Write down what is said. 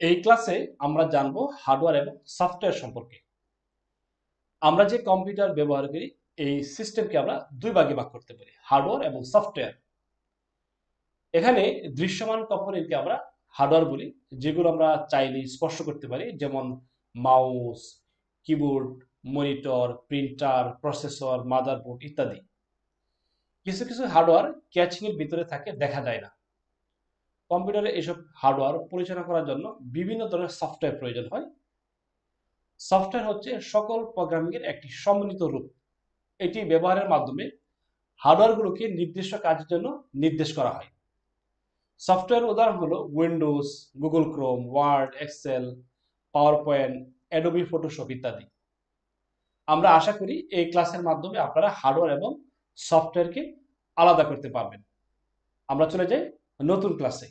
এই ক্লাসে আমরা জানবো হার্ডওয়্যার এবং সফটওয়্যার সম্পর্কে। আমরা যে কম্পিউটার ব্যবহার করি এই সিস্টেমকে আমরা দুই ভাগে ভাগ করতে পারি, হার্ডওয়্যার এবং সফটওয়্যার। এখানে দৃশ্যমান কম্পোনেন্টকে আমরা হার্ডওয়্যার বলি, যেগুলো আমরা চাইলে স্পর্শ করতে পারি, যেমন mouse, keyboard, monitor, printer, processor, motherboard ইত্যাদি। কিছু কিছু হার্ডওয়্যার ক্যাচিং এর ভিতরে থাকে, দেখা যায় না। কম্পিউটারে এসব হার্ডওয়্যার পরিচালনা করার জন্য বিভিন্ন ধরনের সফটওয়্যার প্রয়োজন হয়। সফটওয়্যার হচ্ছে সকল প্রোগ্রামিং এর একটি সম্মিলিত রূপ। এটি ব্যবহারের মাধ্যমে হার্ডওয়্যারগুলোকে নির্দিষ্ট কাজের জন্য নির্দেশ করা হয়। সফটওয়্যার উদাহরণ হলো Windows, Google Chrome, Word, Excel, PowerPoint, Adobe Photoshop ইত্যাদি। আমরা আশা করি এই ক্লাসের মাধ্যমে আপনারা হার্ডওয়্যার এবং সফটওয়্যারকে আলাদা করতে পারবেন। আমরা চলে যাই নতুন ক্লাসে।